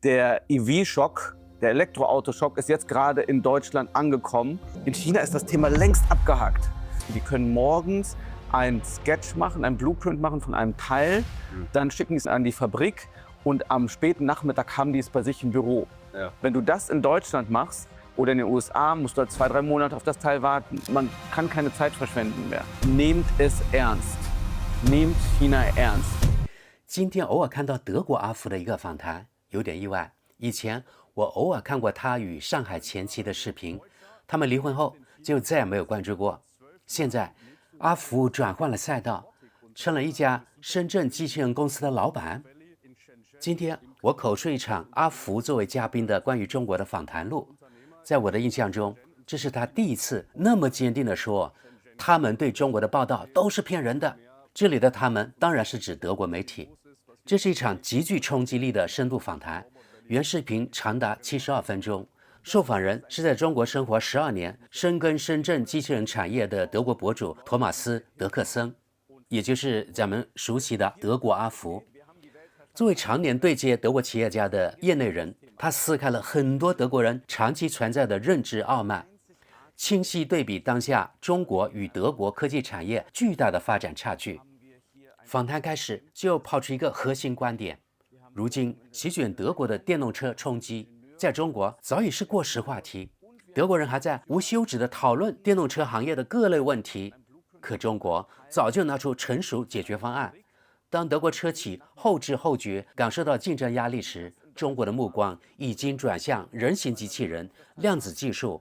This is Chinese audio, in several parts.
Der EV-Schock, der Elektroautoschock ist jetzt gerade in Deutschland angekommen. In China ist das Thema längst abgehakt. Die können morgens ein Sketch machen, ein Blueprint machen von einem Teil, dann schicken die es an die Fabrik und am späten Nachmittag haben die es bei sich im Büro. Ja. Wenn du das in Deutschland machst oder in den USA, musst du halt 2-3 Monate auf das Teil warten. Man kann keine Zeit verschwenden mehr. Nehmt es ernst. Nehmt China ernst. 今天偶尔看到德国阿福的一个访谈，有点意外。以前我偶尔看过他与上海前妻的视频，他们离婚后就再也没有关注过。现在阿福转换了赛道，成了一家深圳机器人公司的老板。今天我口述一场阿福作为嘉宾的关于中国的访谈录，在我的印象中，这是他第一次那么坚定地说，他们对中国的报道都是骗人的。这里的他们当然是指德国媒体。这是一场极具冲击力的深度访谈，原视频长达72分钟。受訪人是在中國生活12年、深耕深圳機器人產業的德國博主托馬斯·德克森，也就是咱們熟悉的德國阿福。作為常年對接德國企業家的業內人，他撕開了很多德國人長期存在的認知傲慢，清晰對比當下中國與德國科技產業巨大的發展差距。訪談開始就拋出一個核心觀點：如今席捲德國的電動車衝擊，在中國早已是過時話題。德國人還在無休止地討論電動車行業的各類問題，可中國早就拿出成熟解決方案。當德國車企後知後覺感受到競爭壓力時，中國的目光已經轉向人形機器人、量子技術、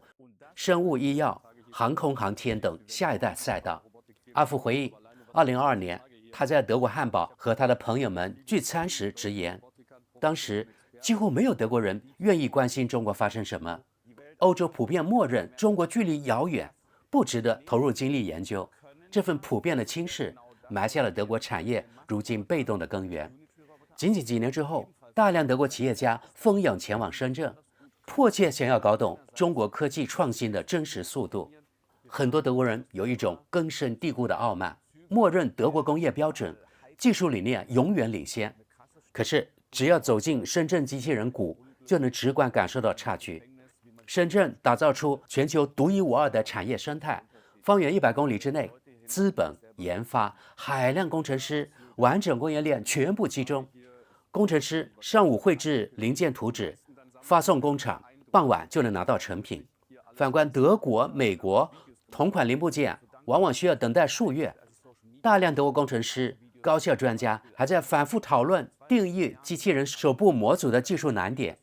生物醫藥、航空航天等下一代賽道。阿福回憶，2022年他在德國漢堡和他的朋友們聚餐時直言，當時幾乎沒有德國人願意關心中國發生什麼，歐洲普遍默認中國距離遙遠，不值得投入精力研究。這份普遍的輕視埋下了德國產業如今被動的根源。僅僅幾年之後，大量德國企業家蜂擁前往深圳，迫切想要搞懂中國科技創新的真實速度。很多德國人有一種根深蒂固的傲慢，默認德國工業標準、技術理念永遠領先。可是只要走進深圳機器人谷，就能直觀感受到差距。深圳打造出全球獨一無二的產業生態，方圓100公里之內，資本、研發、海量工程師、完整供應鏈全部集中。工程師上午繪製零件圖紙，發送工廠，傍晚就能拿到成品。反觀德國、美國，同款零部件往往需要等待數月。大量德國工程師、高校專家還在反覆討論定義機器人手部模組的技術難點。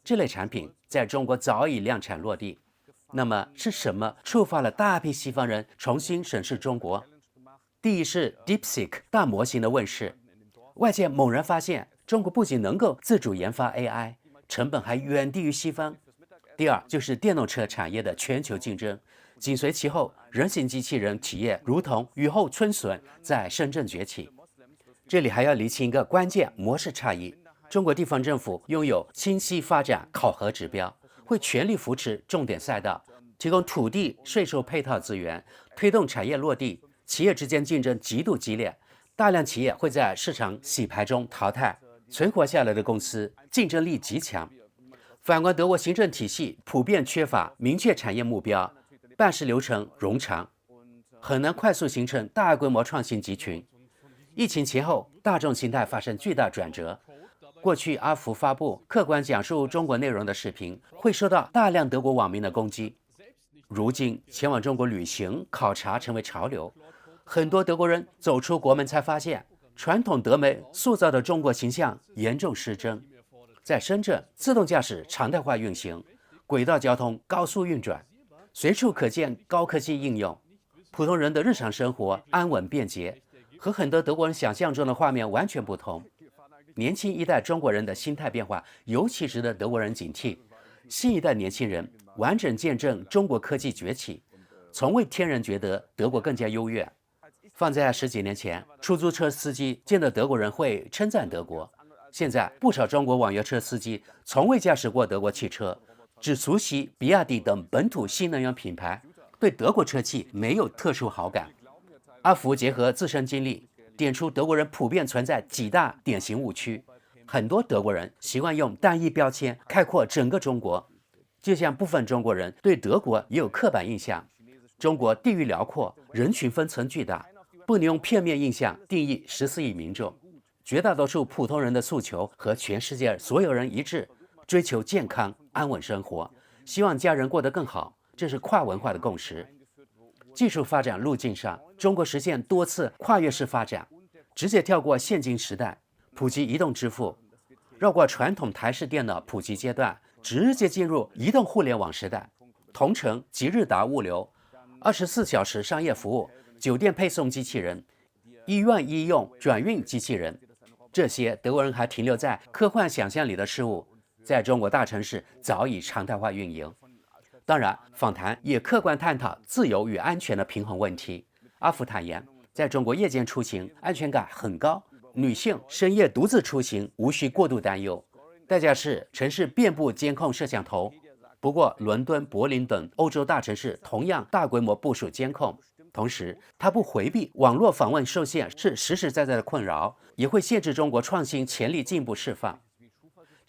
這類產品在中國早已量產落地。那麼是什麼觸發了大批西方人重新審視中國？第一是 DeepSeek 大模型的問世，外界猛然發現中國不僅能夠自主研發 AI， 成本還遠低於西方。第二就是電動車產業的全球競爭，緊隨其後，人形機器人企業如同雨後春筍在深圳崛起。這裡還要釐清一個關鍵模式差異：中國地方政府擁有清晰發展考核指標，會全力扶持重點賽道，提供土地、稅收配套資源，推動產業落地。企業之間競爭極度激烈，大量企業會在市場洗牌中淘汰，存活下來的公司競爭力極強。反觀德國行政體系普遍缺乏明確產業目標，辦事流程冗長，很難快速形成大規模創新集群。疫情前後，大眾心態發生巨大轉折。過去阿福發布客觀講述中國內容的視頻，會受到大量德國網民的攻擊。如今前往中國旅行考察成為潮流，很多德國人走出國門才發現，傳統德媒塑造的中國形象嚴重失真。在深圳，自動駕駛常態化運行，軌道交通高速運轉，隨處可見高科技應用，普通人的日常生活安穩便捷，和很多德國人想象中的畫面完全不同。年輕一代中國人的心態變化尤其值得德國人警惕。新一代年輕人完整見證中國科技崛起，從未天然覺得德國更加優越。放在10幾年前，出租車司機見到德國人會稱讚德國。現在不少中國網約車司機從未駕駛過德國汽車，只熟悉比亞迪等本土新能源品牌，對德國車企沒有特殊好感。阿福結合自身經歷，點出德國人普遍存在幾大典型誤區：很多德國人習慣用單一標籤概括整個中國，就像部分中國人對德國也有刻板印象。中國地域遼闊，人群分層巨大，不能用片面印象定義14億民眾。絕大多數普通人的訴求和全世界所有人一致，追求健康安穩生活，希望家人過得更好，這是跨文化的共識。技術發展路徑上，中國實現多次跨越式發展，直接跳過現金時代，普及移動支付，繞過傳統台式電腦普及階段，直接進入移動互聯網時代。同城即日達物流，24小時商業服務，酒店配送機器人，醫院醫用轉運機器人，這些德國人還停留在科幻想象裡的事物，在中國大城市早已常態化運營。當然，訪談也客觀探討自由與安全的平衡問題。阿福坦言，在中國夜間出行安全感很高，女性深夜獨自出行無需過度擔憂，代價是城市遍布監控攝像頭。不過，倫敦、柏林等歐洲大城市同樣大規模部署監控。同時，他不回避網絡訪問受限是實實在在的困擾，也會限制中國創新潛力進一步釋放。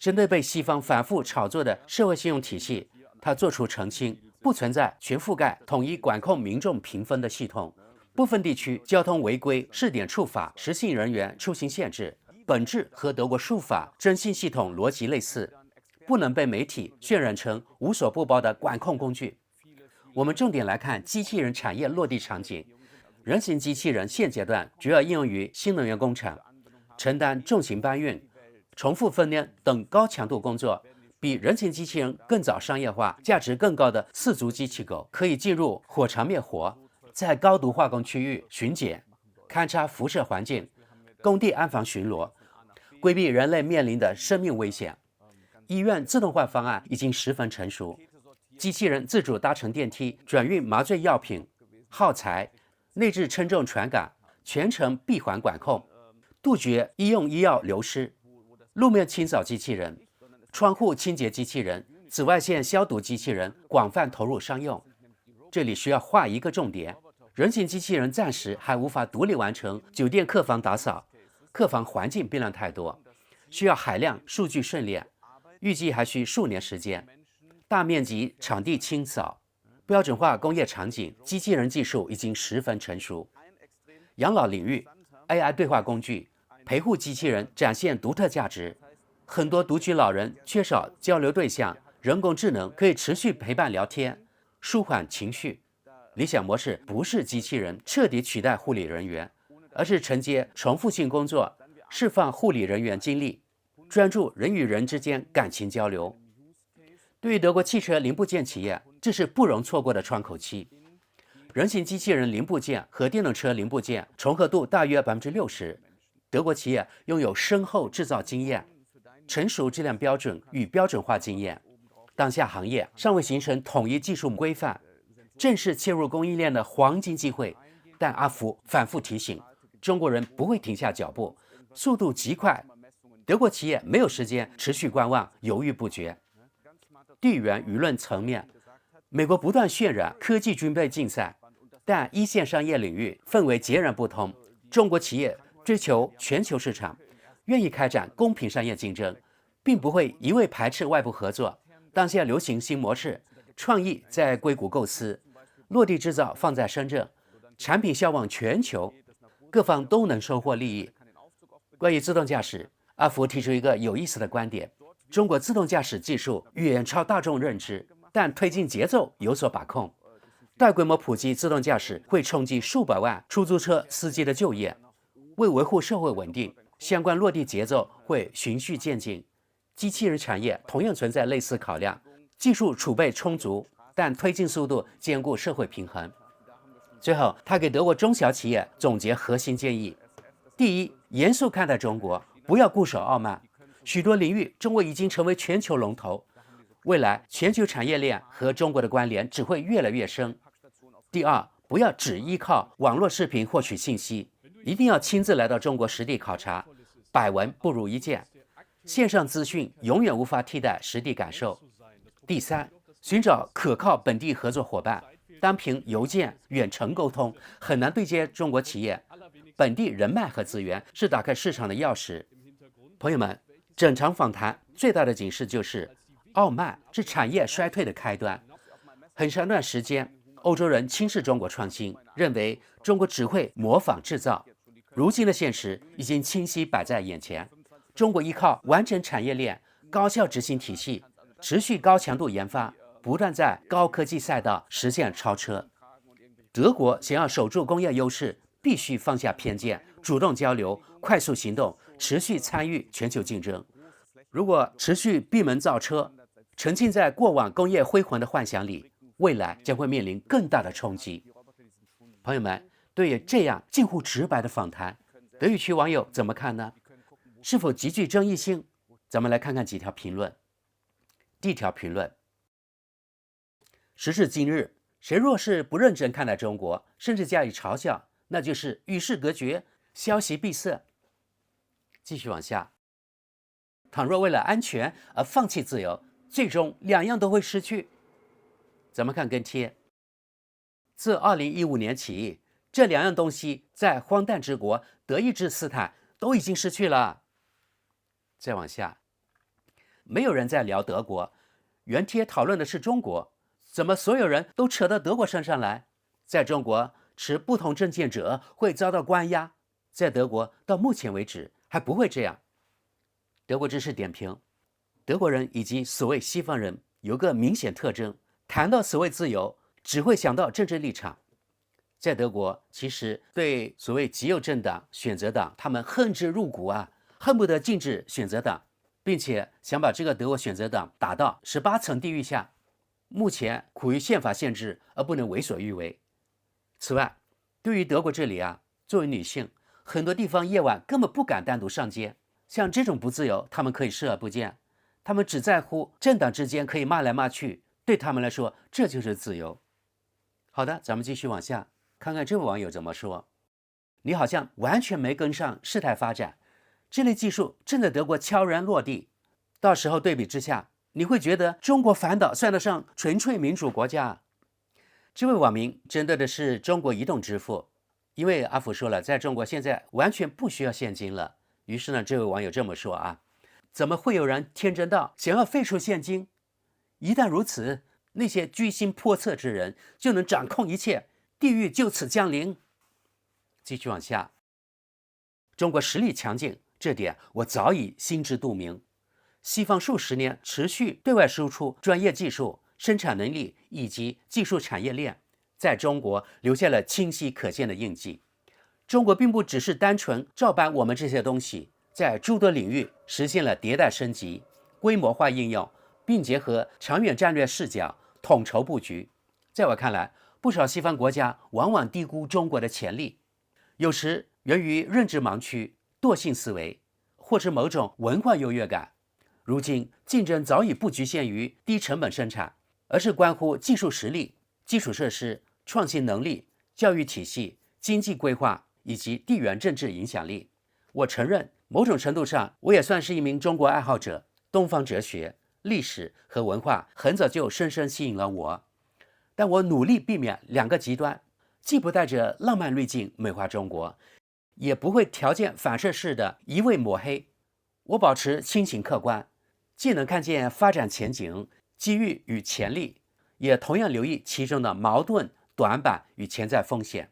針對被西方反覆炒作的社會信用體系，他作出澄清，不存在全覆蓋、統一管控民眾評分的系統。部分地區交通違規試點處罰實行人員出行限制，本質和德國數法徵信系統邏輯類似，不能被媒體渲染成無所不包的管控工具。我們重點來看機器人產業落地場景。人形機器人現階段主要應用於新能源工廠，承擔重型搬運、重複分拣等高強度工作。比人形機器人更早商業化、價值更高的四足機器狗可以進入火場滅火，在高度化工區域巡檢、勘察輻射環境、工地安防巡邏，規避人類面臨的生命危險。醫院自動化方案已經十分成熟，機器人自主搭乘電梯轉運麻醉藥品、耗材、內置稱重傳感，全程閉環管控，杜絕醫用醫藥流失。路面清掃機器人、窗戶清潔機器人、紫外線消毒機器人廣泛投入商用。這裡需要劃一個重點：人形機器人暫時還無法獨立完成酒店客房打掃，客房環境變量太多，需要海量數據訓練，預計還需數年時間。大面積場地清掃、標準化工業場景，機器人技術已經十分成熟。養老領域 ，AI 對話工具、陪護機器人展現獨特價值。很多獨居老人缺少交流對象，人工智能可以持續陪伴聊天，舒緩情緒。理想模式不是機器人徹底取代護理人員，而是承接重複性工作，釋放護理人員精力，專注人與人之間感情交流。對於德國汽車零部件企業，這是不容錯過的窗口期。人形機器人零部件和電動車零部件重合度大約60%，德國企業擁有深厚製造經驗。成熟質量標準與標準化經驗，當下行業尚未形成統一技術規範，正是切入供應鏈的黃金機會。但阿福反覆提醒，中國人不會停下腳步，速度極快，德國企業沒有時間持續觀望、猶豫不決。地緣輿論層面，美國不斷渲染科技軍備競賽，但一線商業領域氛圍截然不同。中國企業追求全球市場，願意開展公平商業競爭，並不會一味排斥外部合作。當下流行新模式，創意在硅谷構思，落地製造放在深圳，產品銷往全球，各方都能收穫利益。關於自動駕駛，阿福提出一個有意思的觀點：中國自動駕駛技術遠超大眾認知，但推進節奏有所把控。大規模普及自動駕駛會衝擊數百萬出租車司機的就業，為維護社會穩定，相關落地節奏會循序漸進。機器人產業同樣存在類似考量，技術儲備充足，但推進速度兼顧社會平衡。最後，他給德國中小企業總結核心建議：第一，嚴肅看待中國，不要固守傲慢。許多領域，中國已經成為全球龍頭，未來全球產業鏈和中國的關聯只會越來越深。第二，不要只依靠網絡視頻獲取信息，一定要親自來到中國實地考察，百聞不如一見。線上資訊永遠無法替代實地感受。第三，尋找可靠本地合作夥伴，單憑郵件、遠程溝通很難對接中國企業，本地人脈和資源是打開市場的鑰匙。朋友們，整場訪談最大的警示就是傲慢是產業衰退的開端。很長段時間，歐洲人輕視中國創新，認為中國只會模仿製造。如今的現實已經清晰擺在眼前，中國依靠完整產業鏈、高效執行體系，持續高強度研發，不斷在高科技賽道實現超車。德國想要守住工業優勢，必須放下偏見，主動交流，快速行動，持續參與全球競爭。如果持續閉門造車，沉浸在過往工業輝煌的幻想裡，未來將會面臨更大的衝擊。朋友們，對於這樣近乎直白的訪談，德語區網友怎麼看呢？是否極具爭議性？咱們來看看幾條評論。第一條評論：時至今日，誰若是不認真看待中國，甚至加以嘲笑，那就是與世隔絕，消息閉塞。繼續往下，倘若為了安全而放棄自由，最終兩樣都會失去。咱們看跟帖。自2015年起，這兩樣東西在荒誕之國德意志斯坦都已經失去了。再往下，沒有人在聊德國，原帖討論的是中國，怎麼所有人都扯到德國身上來？在中國，持不同政見者會遭到關押，在德國到目前為止還不會這樣。德國知識點評：德國人以及所謂西方人有個明顯特徵，談到所謂自由，只會想到政治立場。在德國，其實對所謂極右政黨、選擇黨，他們恨之入骨啊，恨不得禁止選擇黨，並且想把這個德國選擇黨打到18層地獄下。目前苦於憲法限制而不能為所欲為。此外，對於德國這裡啊，作為女性，很多地方夜晚根本不敢單獨上街。像這種不自由，他們可以視而不見，他們只在乎政黨之間可以罵來罵去，對他們來說，這就是自由。好的，咱們繼續往下，看看這位網友怎麼說。你好像完全沒跟上事態發展，這類技術正在德國悄然落地，到時候對比之下，你會覺得中國反倒算得上純粹民主國家。這位網民針對的是中國移動支付，因為阿福說了，在中國現在完全不需要現金了。於是呢，這位網友這麼說啊，怎麼會有人天真到想要廢除現金？一旦如此，那些居心叵測之人就能掌控一切，地獄就此降臨。繼續往下，中國實力強勁，這點我早已心知肚明。西方數十年持續對外輸出專業技術、生產能力以及技術產業鏈，在中國留下了清晰可見的印記。中國並不只是單純照搬我們這些東西，在諸多領域實現了迭代升級、規模化應用，並結合長遠戰略視角，統籌布局。在我看來，不少西方國家往往低估中國的潛力，有時源於認知盲區、惰性思維，或是某種文化優越感。如今，競爭早已不局限於低成本生產，而是關乎技術實力、基礎設施、創新能力、教育體系、經濟規劃以及地緣政治影響力。我承認，某種程度上，我也算是一名中國愛好者。東方哲學、歷史和文化很早就深深吸引了我，但我努力避免兩個極端，既不帶着浪漫濾鏡美化中國，也不會條件反射式的一味抹黑。我保持清醒客觀，既能看見發展前景、機遇與潛力，也同樣留意其中的矛盾、短板與潛在風險。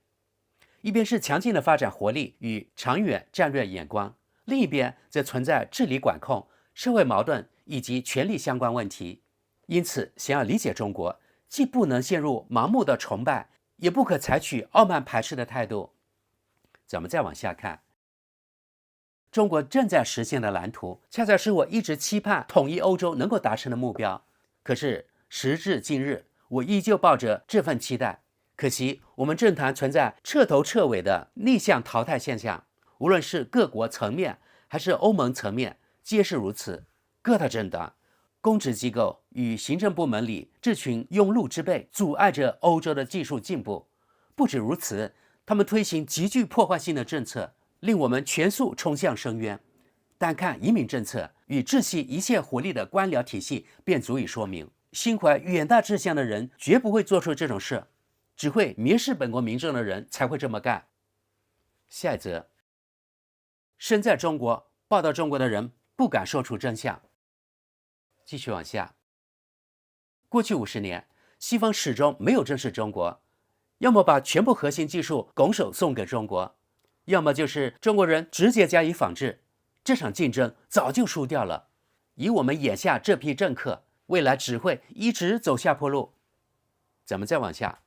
一邊是強勁的發展活力與長遠戰略眼光，另一邊則存在治理管控、社會矛盾以及權力相關問題。因此，想要理解中國，既不能陷入盲目的崇拜，也不可採取傲慢排斥的態度。咱們再往下看，中國正在實現的藍圖，恰恰是我一直期盼統一歐洲能夠達成的目標。可是時至今日，我依舊抱着這份期待。可惜，我們政壇存在徹頭徹尾的逆向淘汰現象，無論是各國層面還是歐盟層面，皆是如此。各大政黨、公職機構與行政部門裡這群庸碌之輩，阻礙着歐洲的技術進步。不止如此，他們推行極具破壞性的政策，令我們全速衝向深淵。單看移民政策與窒息一切活力的官僚體系，便足以說明，心懷遠大志向的人絕不會做出這種事。只會蔑視本國民眾的人才會這麼幹。下一則，身在中國報道中國的人不敢說出真相。繼續往下，過去50年，西方始終沒有正視中國，要麼把全部核心技術拱手送給中國，要麼就是中國人直接加以仿製。這場競爭早就輸掉了。以我們眼下這批政客，未來只會一直走下坡路。咱們再往下，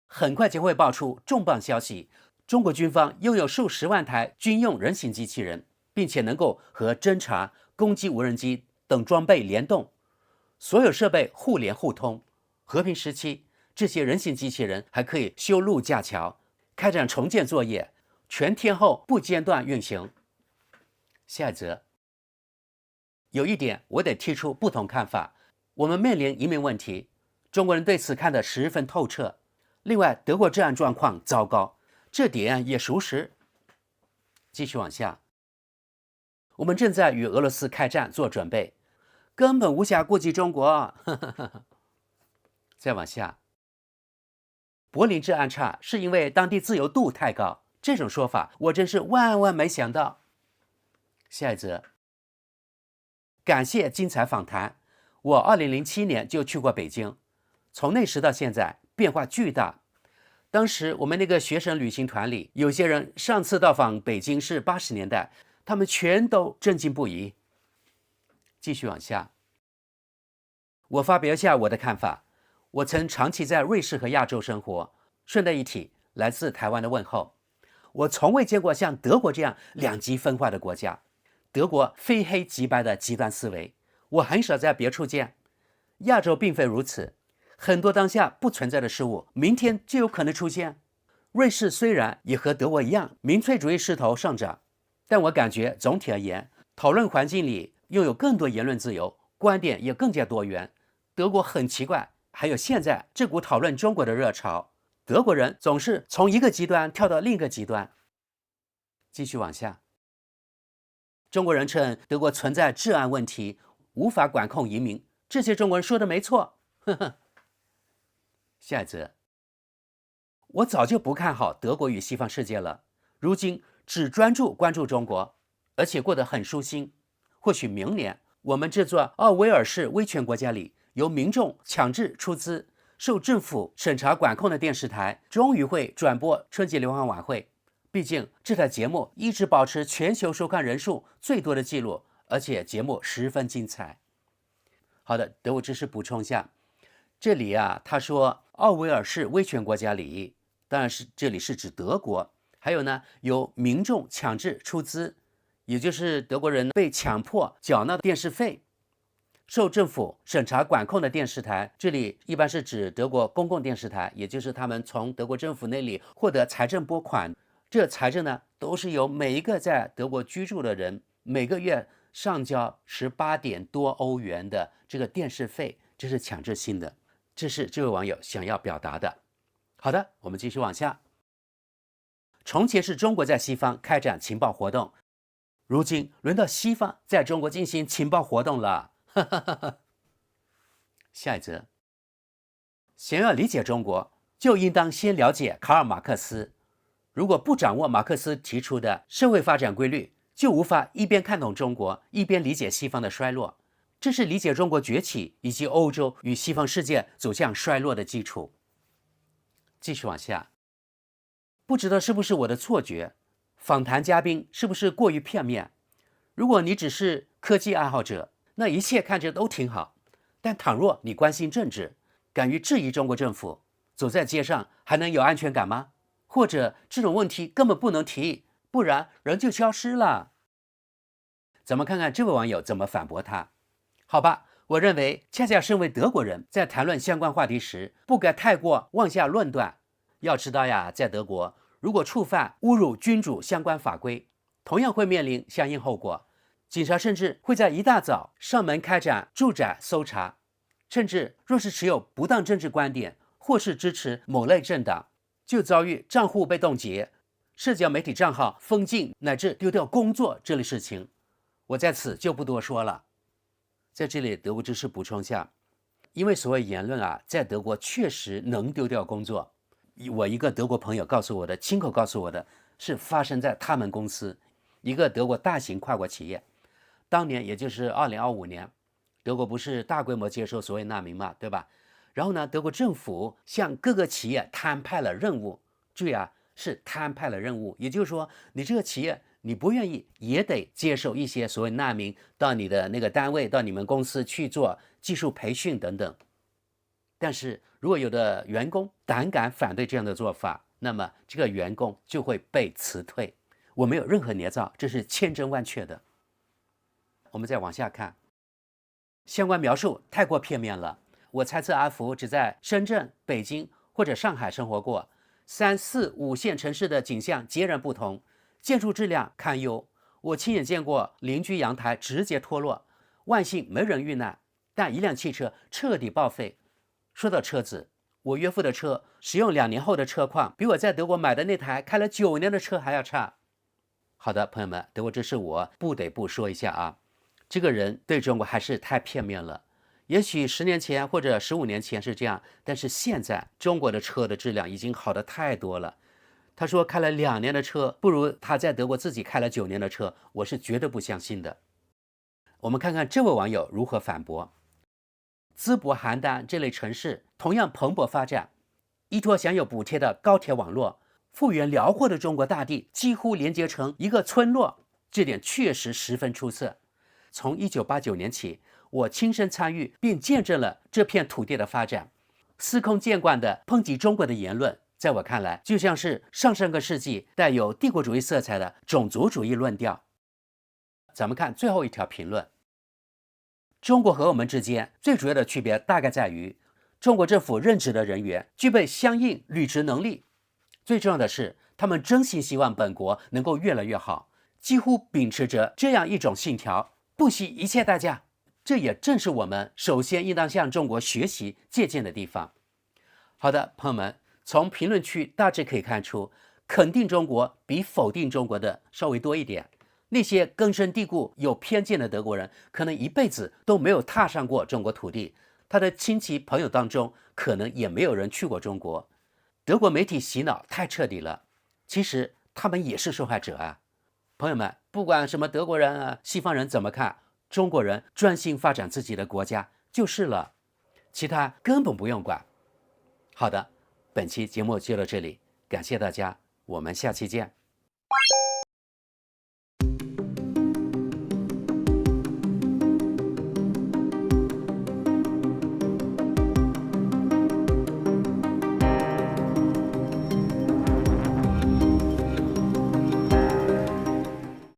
很快就會爆出重磅消息：中國軍方擁有數十萬台軍用人形機器人，並且能夠和偵察、攻擊無人機等裝備聯動，所有設備互聯互通。和平時期，這些人形機器人還可以修路架橋，開展重建作業，全天候不間斷運行。下一則，有一點我得提出不同看法。我們面臨移民問題，中國人對此看得十分透徹。另外，德國治安狀況糟糕，這點也屬實。繼續往下，我們正在與俄羅斯開戰做準備，根本無暇顧及中國。再往下，柏林治安差是因為當地自由度太高，這種說法我真是萬萬沒想到。下一則，感謝精彩訪談。我2007年就去過北京，從那時到現在變化巨大。當時我們那個學生旅行團裡，有些人上次到訪北京是80年代，他們全都震驚不已。繼續往下，我發表一下我的看法。我曾長期在瑞士和亞洲生活。順帶一提，來自台灣的問候。我從未見過像德國這樣兩極分化的國家。德國非黑即白的極端思維，我很少在別處見。亞洲並非如此，很多當下不存在的事物，明天就有可能出現。瑞士雖然也和德國一樣，民粹主義勢頭上漲，但我感覺總體而言，討論環境裡擁有更多言論自由，觀點也更加多元。德國很奇怪，還有現在這股討論中國的熱潮，德國人總是從一個極端跳到另一個極端。繼續往下，中國人稱德國存在治安問題，無法管控移民，這些中國人說的沒錯。呵呵。下一則，我早就不看好德國與西方世界了，如今只專注關注中國，而且過得很舒心。或許明年我們這座奧威爾式威權國家裡，由民眾強制出資、受政府審查管控的電視台，終於會轉播春節聯歡晚會。畢竟這台節目一直保持全球收看人數最多的記錄，而且節目十分精彩。好的，德國知識補充一下，這裡啊，他說奧威爾式威權國家裡，當然是這裡是指德國。還有呢，由民眾強制出資，也就是德國人被強迫繳納電視費。受政府審查管控的電視台，這裡一般是指德國公共電視台，也就是他們從德國政府那裡獲得財政撥款。這財政呢，都是由每一個在德國居住的人每個月上交18點多歐元的這個電視費，這是強制性的。這是這位網友想要表達的。好的，我們繼續往下。從前是中國在西方開展情報活動，如今輪到西方在中國進行情報活動了。下一則，想要理解中國，就應當先了解卡爾馬克思。如果不掌握馬克思提出的社會發展規律，就無法一邊看懂中國，一邊理解西方的衰落。這是理解中國崛起以及歐洲與西方世界走向衰落的基礎。繼續往下，不知道是不是我的錯覺，訪談嘉賓是不是過於片面？如果你只是科技愛好者，那一切看着都挺好。但倘若你關心政治，敢於質疑中國政府，走在街上還能有安全感嗎？或者這種問題根本不能提，不然人就消失了。咱們看看這位網友怎麼反駁他。好吧，我認為恰恰身為德國人，在談論相關話題時，不該太過妄下論斷。要知道呀，在德國，如果觸犯侮辱君主相關法規，同樣會面臨相應後果。警察甚至會在一大早上門開展住宅搜查，甚至若是持有不當政治觀點，或是支持某類政黨，就遭遇賬戶被凍結、社交媒體賬號封禁乃至丟掉工作這類事情。我在此就不多說了。在這裡，德國知識補充一下，因為所謂言論啊，在德國確實能丟掉工作。我一個德國朋友告訴我的，親口告訴我的，是發生在他們公司一個德國大型跨國企業。當年也就是2025年，德國不是大規模接收所謂難民嘛，對吧？然後呢，德國政府向各個企業攤派了任務，注意啊，是攤派了任務，也就是說，你這個企業你不願意也得接受一些所謂難民到你的那個單位，到你們公司去做技術培訓等等。但是如果有的員工膽敢反對這樣的做法，那麼這個員工就會被辭退。我沒有任何捏造，這是千真萬確的。我們再往下看，相關描述太過片面了。我猜測阿福只在深圳、北京或者上海生活過，3、4、5線城市的景象截然不同，建築質量堪憂。我親眼見過鄰居陽台直接脫落，萬幸沒人遇難，但一輛汽車徹底報廢。說到車子，我岳父的車使用2年後的車況，比我在德國買的那台開了9年的車還要差。好的，朋友們，德國之聲我不得不說一下啊，這個人對中國還是太片面了。也許10年前或者15年前是這樣，但是現在中國的車的質量已經好得太多了。他說開了2年的車不如他在德國自己開了9年的車，我是絕對不相信的。我們看看這位網友如何反駁。淄博、邯鄲這類城市同樣蓬勃發展，依托享有補貼的高鐵網絡，幅員遼闊的中國大地幾乎連接成一個村落，這點確實十分出色。從1989年起，我親身參與並見證了這片土地的發展。司空見慣的抨擊中國的言論，在我看來就像是上個世紀帶有帝國主義色彩的種族主義論調。咱們看最後一條評論，中國和我們之間最主要的區別大概在於，中國政府任職的人員具備相應履職能力，最重要的是他們真心希望本國能夠越來越好，幾乎秉持着這樣一種信條，不惜一切代價。這也正是我們首先應當向中國學習借鑑的地方。好的，朋友們，從評論區大致可以看出，肯定中國比否定中國的稍微多一點。那些根深蒂固有偏見的德國人，可能一輩子都沒有踏上過中國土地，他的親戚朋友當中可能也沒有人去過中國。德國媒體洗腦太徹底了，其實他們也是受害者啊。朋友們，不管什麼德國人啊、西方人怎麼看，中國人專心發展自己的國家就是了，其他根本不用管。好的，本期節目就到這裡，感謝大家，我們下期見。